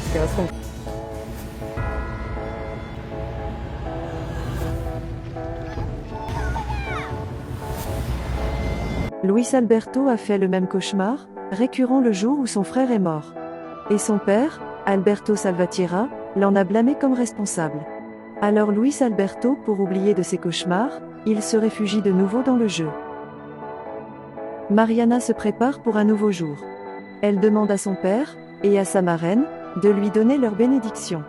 explication. Luis Alberto a fait le même cauchemar, récurrent le jour où son frère est mort. Et son père, Alberto Salvatierra, l'en a blâmé comme responsable. Alors Luis Alberto, pour oublier de ses cauchemars, il se réfugie de nouveau dans le jeu. Mariana se prépare pour un nouveau jour. Elle demande à son père, et à sa marraine, de lui donner leur bénédiction.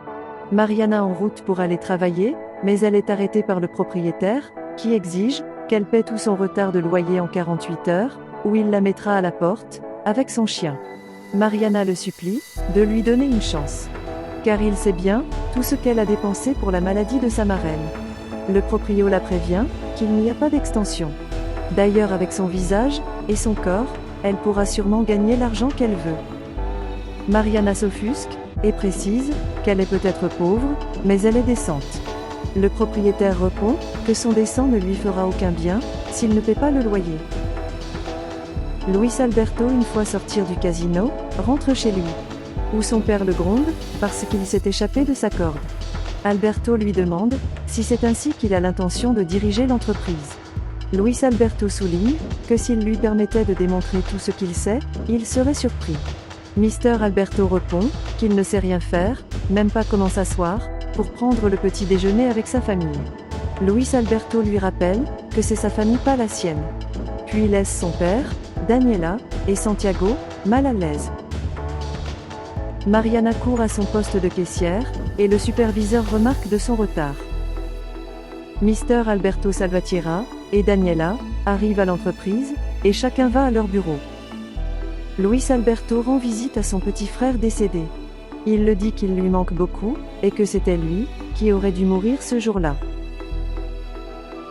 Mariana en route pour aller travailler, mais elle est arrêtée par le propriétaire, qui exige qu'elle paie tout son retard de loyer en 48 heures, ou il la mettra à la porte, avec son chien. Mariana le supplie, de lui donner une chance. Car il sait bien, tout ce qu'elle a dépensé pour la maladie de sa marraine. Le proprio la prévient, qu'il n'y a pas d'extension. D'ailleurs avec son visage, et son corps, elle pourra sûrement gagner l'argent qu'elle veut. Mariana s'offusque, et précise, qu'elle est peut-être pauvre, mais elle est décente. Le propriétaire répond, que son décent ne lui fera aucun bien, s'il ne paie pas le loyer. Luis Alberto, une fois sortir du casino, rentre chez lui. Où son père le gronde, parce qu'il s'est échappé de sa corde. Alberto lui demande, si c'est ainsi qu'il a l'intention de diriger l'entreprise. Luis Alberto souligne, que s'il lui permettait de démontrer tout ce qu'il sait, il serait surpris. Mister Alberto répond, qu'il ne sait rien faire, même pas comment s'asseoir, pour prendre le petit déjeuner avec sa famille. Luis Alberto lui rappelle, que c'est sa famille pas la sienne. Puis laisse son père, Daniela, et Santiago, mal à l'aise. Mariana court à son poste de caissière, et le superviseur remarque de son retard. Mister Alberto Salvatierra, et Daniela, arrivent à l'entreprise, et chacun va à leur bureau. Luis Alberto rend visite à son petit frère décédé. Il le dit qu'il lui manque beaucoup, et que c'était lui, qui aurait dû mourir ce jour-là.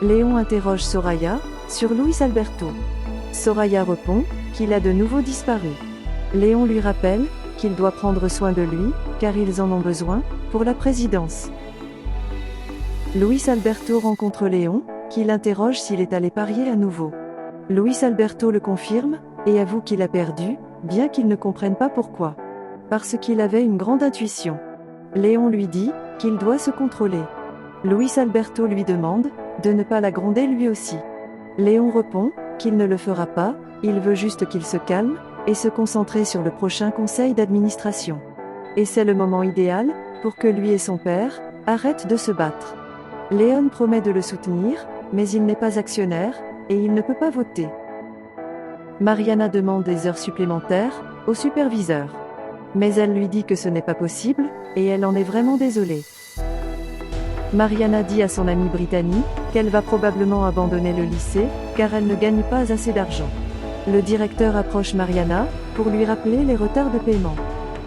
Léon interroge Soraya, sur Luis Alberto. Soraya répond, qu'il a de nouveau disparu. Léon lui rappelle, qu'il doit prendre soin de lui, car ils en ont besoin, pour la présidence. Luis Alberto rencontre Léon, qui l'interroge s'il est allé parier à nouveau. Luis Alberto le confirme, et avoue qu'il a perdu, bien qu'il ne comprenne pas pourquoi. Parce qu'il avait une grande intuition. Léon lui dit, qu'il doit se contrôler. Luis Alberto lui demande, de ne pas la gronder lui aussi. Léon répond, qu'il ne le fera pas, il veut juste qu'il se calme, et se concentrer sur le prochain conseil d'administration. Et c'est le moment idéal, pour que lui et son père, arrêtent de se battre. Léon promet de le soutenir, mais il n'est pas actionnaire, et il ne peut pas voter. Mariana demande des heures supplémentaires, au superviseur. Mais elle lui dit que ce n'est pas possible, et elle en est vraiment désolée. Mariana dit à son amie Brittany, qu'elle va probablement abandonner le lycée, car elle ne gagne pas assez d'argent. Le directeur approche Mariana, pour lui rappeler les retards de paiement.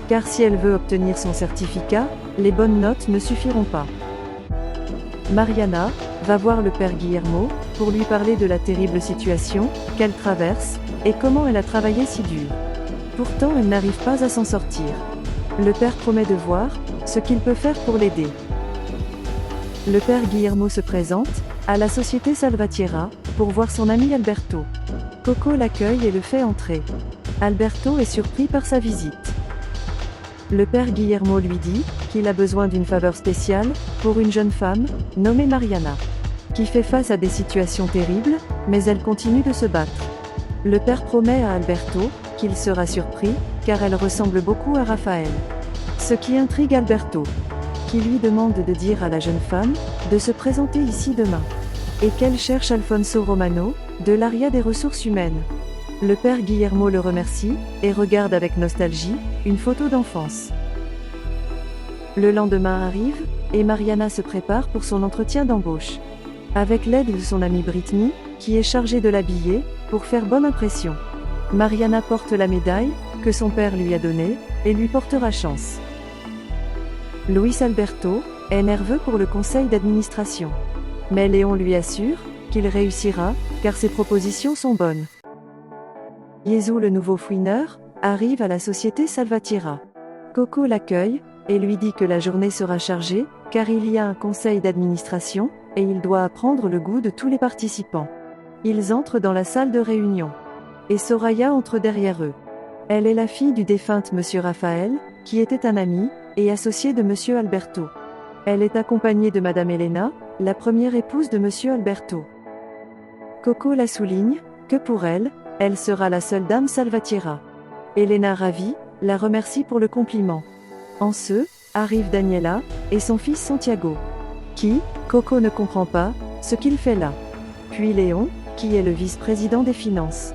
Car si elle veut obtenir son certificat, les bonnes notes ne suffiront pas. Mariana va voir le père Guillermo, pour lui parler de la terrible situation qu'elle traverse, et comment elle a travaillé si dur. Pourtant elle n'arrive pas à s'en sortir. Le père promet de voir, ce qu'il peut faire pour l'aider. Le père Guillermo se présente, à la société Salvatierra, pour voir son ami Alberto. Coco l'accueille et le fait entrer. Alberto est surpris par sa visite. Le père Guillermo lui dit, qu'il a besoin d'une faveur spéciale, pour une jeune femme, nommée Mariana, qui fait face à des situations terribles, mais elle continue de se battre. Le père promet à Alberto, qu'il sera surpris, car elle ressemble beaucoup à Raphaël. Ce qui intrigue Alberto, qui lui demande de dire à la jeune femme, de se présenter ici demain. Et qu'elle cherche Alfonso Romano, de l'ARIA des ressources humaines. Le père Guillermo le remercie, et regarde avec nostalgie, une photo d'enfance. Le lendemain arrive, et Mariana se prépare pour son entretien d'embauche. Avec l'aide de son amie Brittany, qui est chargée de l'habiller, pour faire bonne impression. Mariana porte la médaille, que son père lui a donnée, et lui portera chance. Luis Alberto est nerveux pour le conseil d'administration. Mais Léon lui assure, qu'il réussira, car ses propositions sont bonnes. Jésus, le nouveau fouineur, arrive à la société Salvatierra. Coco l'accueille, et lui dit que la journée sera chargée, car il y a un conseil d'administration, et il doit apprendre le goût de tous les participants. Ils entrent dans la salle de réunion. Et Soraya entre derrière eux. Elle est la fille du défunt Monsieur Raphaël, qui était un ami, et associée de Monsieur Alberto. Elle est accompagnée de Madame Elena, la première épouse de Monsieur Alberto. Coco la souligne, que pour elle, elle sera la seule dame Salvatierra. Elena, ravie, la remercie pour le compliment. En ce, arrive Daniela, et son fils Santiago. Qui, Coco ne comprend pas, ce qu'il fait là. Puis Léon, qui est le vice-président des finances.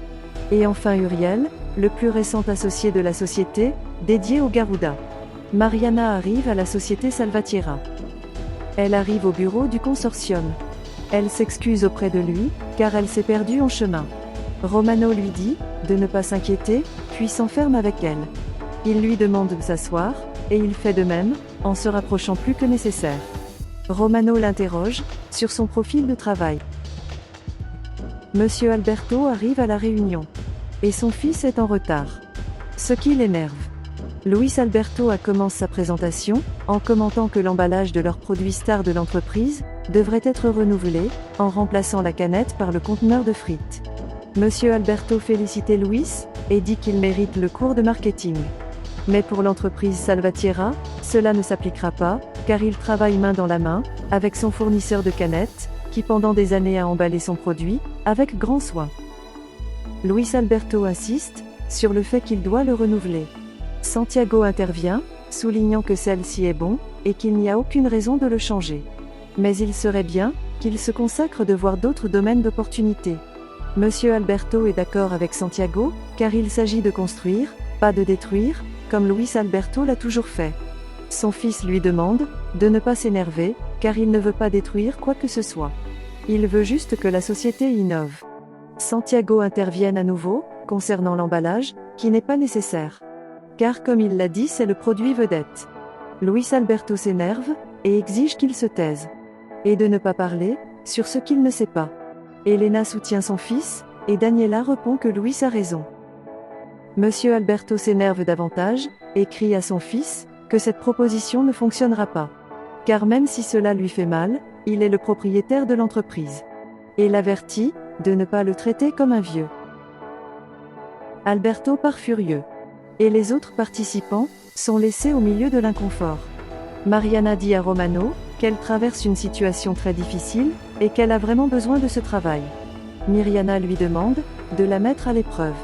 Et enfin Uriel, le plus récent associé de la société, dédié au Garuda. Mariana arrive à la société Salvatierra. Elle arrive au bureau du consortium. Elle s'excuse auprès de lui, car elle s'est perdue en chemin. Romano lui dit de ne pas s'inquiéter, puis s'enferme avec elle. Il lui demande de s'asseoir, et il fait de même, en se rapprochant plus que nécessaire. Romano l'interroge sur son profil de travail. Monsieur Alberto arrive à la réunion. Et son fils est en retard. Ce qui l'énerve. Luis Alberto commence sa présentation, en commentant que l'emballage de leurs produits stars de l'entreprise devrait être renouvelé, en remplaçant la canette par le conteneur de frites. Monsieur Alberto félicite Luis, et dit qu'il mérite le cours de marketing. Mais pour l'entreprise Salvatierra, cela ne s'appliquera pas, car il travaille main dans la main, avec son fournisseur de canettes, qui pendant des années a emballé son produit, avec grand soin. Luis Alberto insiste sur le fait qu'il doit le renouveler. Santiago intervient, soulignant que celle-ci est bon, et qu'il n'y a aucune raison de le changer. Mais il serait bien qu'il se consacre de voir d'autres domaines d'opportunité. Monsieur Alberto est d'accord avec Santiago, car il s'agit de construire, pas de détruire, comme Luis Alberto l'a toujours fait. Son fils lui demande de ne pas s'énerver, car il ne veut pas détruire quoi que ce soit. Il veut juste que la société innove. Santiago intervienne à nouveau, concernant l'emballage, qui n'est pas nécessaire. Car comme il l'a dit, c'est le produit vedette. Luis Alberto s'énerve, et exige qu'il se taise. Et de ne pas parler, sur ce qu'il ne sait pas. Elena soutient son fils, et Daniela répond que Luis a raison. Monsieur Alberto s'énerve davantage, et crie à son fils, que cette proposition ne fonctionnera pas. Car même si cela lui fait mal, il est le propriétaire de l'entreprise. Et l'avertit, de ne pas le traiter comme un vieux. Alberto part furieux. Et les autres participants sont laissés au milieu de l'inconfort. Mariana dit à Romano qu'elle traverse une situation très difficile, et qu'elle a vraiment besoin de ce travail. Miriana lui demande de la mettre à l'épreuve.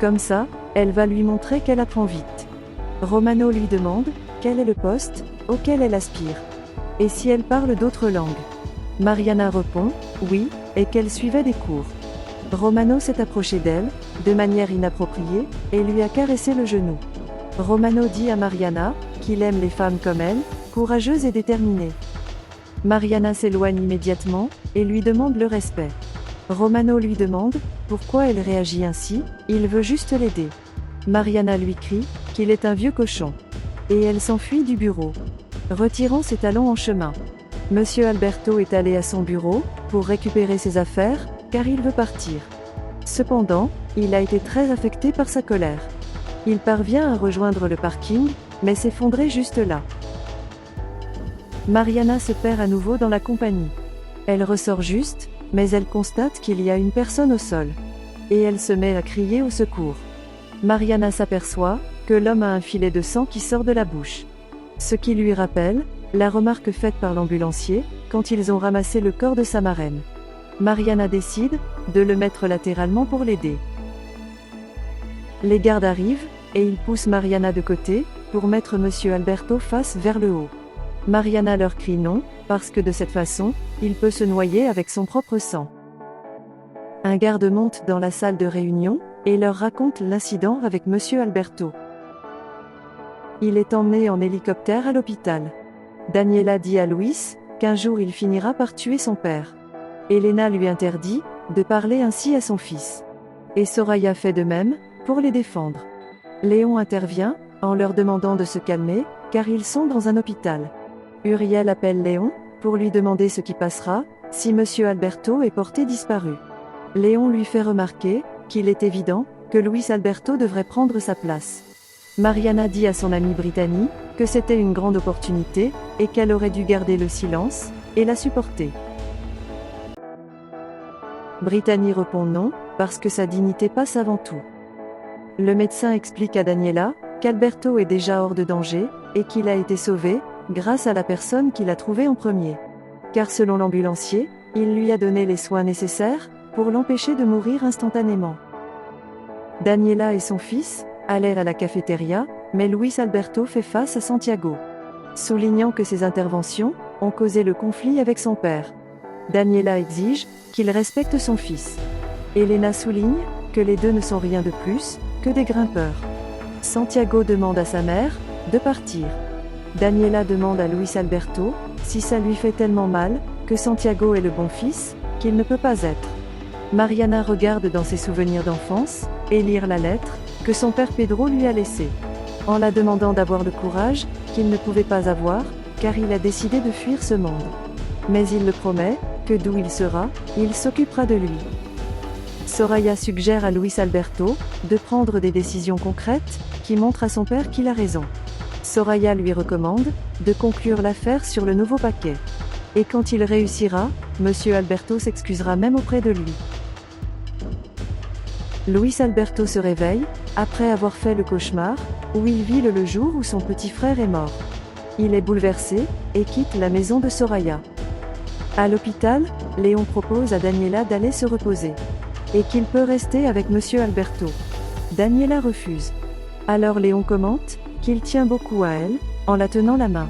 Comme ça, elle va lui montrer qu'elle apprend vite. Romano lui demande quel est le poste auquel elle aspire. Et si elle parle d'autres langues. Mariana répond oui, et qu'elle suivait des cours. Romano s'est approché d'elle, de manière inappropriée, et lui a caressé le genou. Romano dit à Mariana qu'il aime les femmes comme elle, courageuses et déterminées. Mariana s'éloigne immédiatement, et lui demande le respect. Romano lui demande pourquoi elle réagit ainsi, il veut juste l'aider. Mariana lui crie qu'il est un vieux cochon. Et elle s'enfuit du bureau, retirant ses talons en chemin. Monsieur Alberto est allé à son bureau, pour récupérer ses affaires, car il veut partir. Cependant, il a été très affecté par sa colère. Il parvient à rejoindre le parking, mais s'effondrer juste là. Mariana se perd à nouveau dans la compagnie. Elle ressort juste, mais elle constate qu'il y a une personne au sol. Et elle se met à crier au secours. Mariana s'aperçoit que l'homme a un filet de sang qui sort de la bouche. Ce qui lui rappelle la remarque faite par l'ambulancier quand ils ont ramassé le corps de sa marraine. Mariana décide de le mettre latéralement pour l'aider. Les gardes arrivent, et ils poussent Mariana de côté, pour mettre Monsieur Alberto face vers le haut. Mariana leur crie non, parce que de cette façon, il peut se noyer avec son propre sang. Un garde monte dans la salle de réunion, et leur raconte l'incident avec Monsieur Alberto. Il est emmené en hélicoptère à l'hôpital. Daniela dit à Luis qu'un jour il finira par tuer son père. Elena lui interdit de parler ainsi à son fils. Et Soraya fait de même, pour les défendre. Léon intervient, en leur demandant de se calmer, car ils sont dans un hôpital. Uriel appelle Léon, pour lui demander ce qui passera, si Monsieur Alberto est porté disparu. Léon lui fait remarquer qu'il est évident que Luis Alberto devrait prendre sa place. Mariana dit à son amie Brittany que c'était une grande opportunité, et qu'elle aurait dû garder le silence, et la supporter. Brittany répond non, parce que sa dignité passe avant tout. Le médecin explique à Daniela qu'Alberto est déjà hors de danger, et qu'il a été sauvé, grâce à la personne qu'il a trouvée en premier. Car selon l'ambulancier, il lui a donné les soins nécessaires, pour l'empêcher de mourir instantanément. Daniela et son fils allèrent à la cafétéria, mais Luis Alberto fait face à Santiago, soulignant que ses interventions ont causé le conflit avec son père. Daniela exige qu'il respecte son fils. Elena souligne que les deux ne sont rien de plus que des grimpeurs. Santiago demande à sa mère de partir. Daniela demande à Luis Alberto si ça lui fait tellement mal que Santiago est le bon fils qu'il ne peut pas être. Mariana regarde dans ses souvenirs d'enfance et lire la lettre que son père Pedro lui a laissée, en la demandant d'avoir le courage qu'il ne pouvait pas avoir, car il a décidé de fuir ce monde. Mais il le promet que d'où il sera, il s'occupera de lui. Soraya suggère à Luis Alberto de prendre des décisions concrètes qui montrent à son père qu'il a raison. Soraya lui recommande de conclure l'affaire sur le nouveau paquet. Et quand il réussira, Monsieur Alberto s'excusera même auprès de lui. Luis Alberto se réveille, après avoir fait le cauchemar, où il vit le jour où son petit frère est mort. Il est bouleversé, et quitte la maison de Soraya. À l'hôpital, Léon propose à Daniela d'aller se reposer. Et qu'il peut rester avec Monsieur Alberto. Daniela refuse. Alors Léon commente qu'il tient beaucoup à elle, en la tenant la main.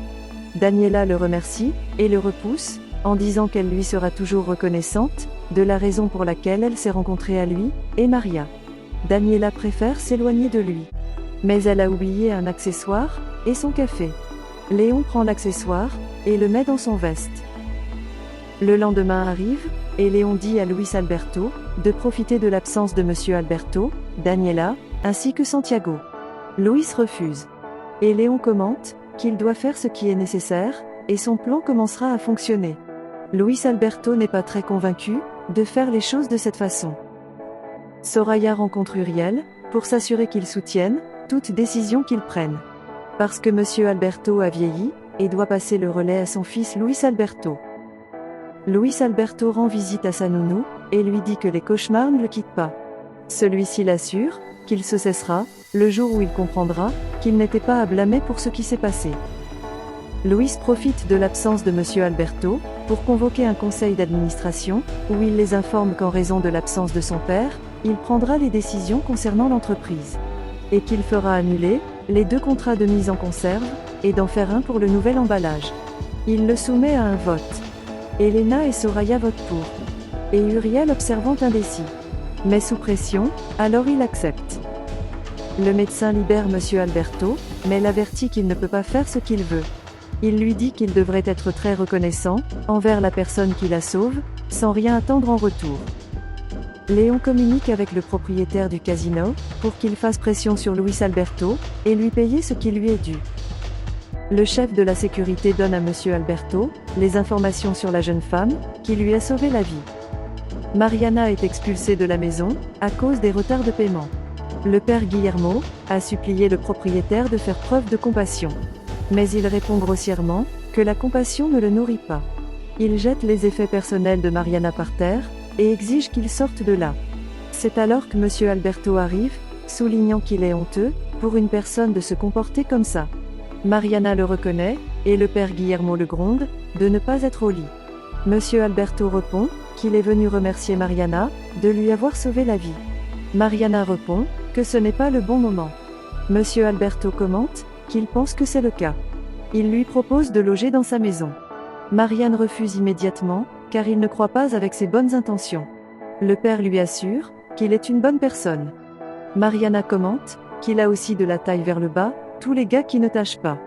Daniela le remercie, et le repousse, en disant qu'elle lui sera toujours reconnaissante, de la raison pour laquelle elle s'est rencontrée à lui, et Maria. Daniela préfère s'éloigner de lui. Mais elle a oublié un accessoire, et son café. Léon prend l'accessoire, et le met dans son veste. Le lendemain arrive, et Léon dit à Luis Alberto de profiter de l'absence de Monsieur Alberto, Daniela, ainsi que Santiago. Luis refuse. Et Léon commente qu'il doit faire ce qui est nécessaire, et son plan commencera à fonctionner. Luis Alberto n'est pas très convaincu de faire les choses de cette façon. Soraya rencontre Uriel, pour s'assurer qu'il soutienne toute décision qu'il prenne. Parce que Monsieur Alberto a vieilli, et doit passer le relais à son fils Luis Alberto. Luis Alberto rend visite à sa nounou, et lui dit que les cauchemars ne le quittent pas. Celui-ci l'assure qu'il se cessera, le jour où il comprendra qu'il n'était pas à blâmer pour ce qui s'est passé. Luis profite de l'absence de Monsieur Alberto, pour convoquer un conseil d'administration, où il les informe qu'en raison de l'absence de son père, il prendra les décisions concernant l'entreprise. Et qu'il fera annuler les 2 contrats de mise en conserve, et d'en faire un pour le nouvel emballage. Il le soumet à un vote. Elena et Soraya votent pour. Et Uriel observant indécis. Mais sous pression, alors il accepte. Le médecin libère Monsieur Alberto, mais l'avertit qu'il ne peut pas faire ce qu'il veut. Il lui dit qu'il devrait être très reconnaissant envers la personne qui la sauve, sans rien attendre en retour. Léon communique avec le propriétaire du casino, pour qu'il fasse pression sur Luis Alberto, et lui payer ce qui lui est dû. Le chef de la sécurité donne à Monsieur Alberto les informations sur la jeune femme qui lui a sauvé la vie. Mariana est expulsée de la maison à cause des retards de paiement. Le père Guillermo a supplié le propriétaire de faire preuve de compassion. Mais il répond grossièrement que la compassion ne le nourrit pas. Il jette les effets personnels de Mariana par terre et exige qu'il sorte de là. C'est alors que Monsieur Alberto arrive, soulignant qu'il est honteux pour une personne de se comporter comme ça. Mariana le reconnaît, et le père Guillermo le gronde de ne pas être au lit. Monsieur Alberto répond qu'il est venu remercier Mariana de lui avoir sauvé la vie. Mariana répond que ce n'est pas le bon moment. Monsieur Alberto commente qu'il pense que c'est le cas. Il lui propose de loger dans sa maison. Marianne refuse immédiatement, car il ne croit pas avec ses bonnes intentions. Le père lui assure qu'il est une bonne personne. Mariana commente qu'il a aussi de la taille vers le bas, tous les gars qui ne tâchent pas.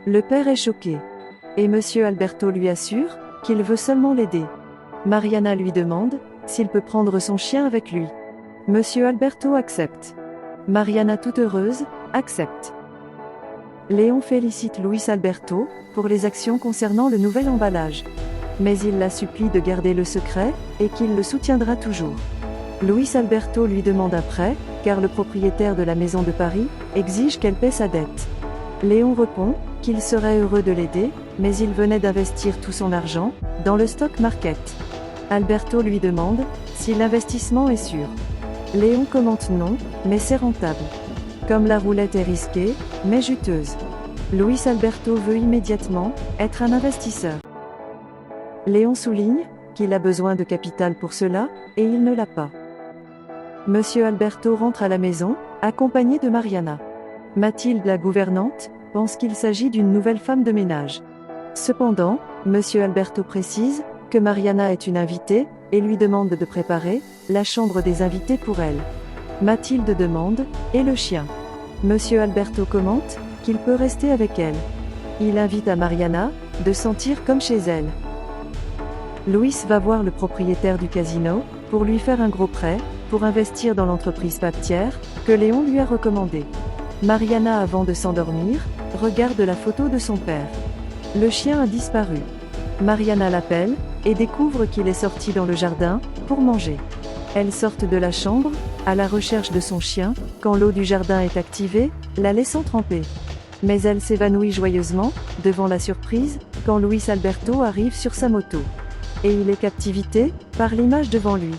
Le père est choqué. Et Monsieur Alberto lui assure qu'il veut seulement l'aider. Mariana lui demande s'il peut prendre son chien avec lui. Monsieur Alberto accepte. Mariana toute heureuse, accepte. Léon félicite Luis Alberto pour les actions concernant le nouvel emballage. Mais il la supplie de garder le secret, et qu'il le soutiendra toujours. Luis Alberto lui demande un prêt, car le propriétaire de la maison de Paris exige qu'elle paie sa dette. Léon répond qu'il serait heureux de l'aider, mais il venait d'investir tout son argent dans le stock market. Alberto lui demande si l'investissement est sûr. Léon commente non, mais c'est rentable. Comme la roulette est risquée, mais juteuse. Luis Alberto veut immédiatement être un investisseur. Léon souligne qu'il a besoin de capital pour cela, et il ne l'a pas. Monsieur Alberto rentre à la maison, accompagné de Mariana. Mathilde, la gouvernante, pense qu'il s'agit d'une nouvelle femme de ménage. Cependant, Monsieur Alberto précise que Mariana est une invitée, et lui demande de préparer la chambre des invités pour elle. Mathilde demande « Et le chien ?» Monsieur Alberto commente qu'il peut rester avec elle. Il invite à Mariana de sentir comme chez elle. Luis va voir le propriétaire du casino pour lui faire un gros prêt pour investir dans l'entreprise papetière que Léon lui a recommandée. Mariana, avant de s'endormir, regarde la photo de son père. Le chien a disparu. Mariana l'appelle et découvre qu'il est sorti dans le jardin pour manger. Elles sortent de la chambre à la recherche de son chien quand l'eau du jardin est activée, la laissant tremper. Mais elle s'évanouit joyeusement devant la surprise quand Luis Alberto arrive sur sa moto. Et il est captivité par l'image devant lui.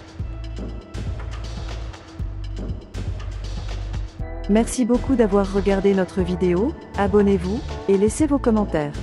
Merci beaucoup d'avoir regardé notre vidéo, abonnez-vous et laissez vos commentaires.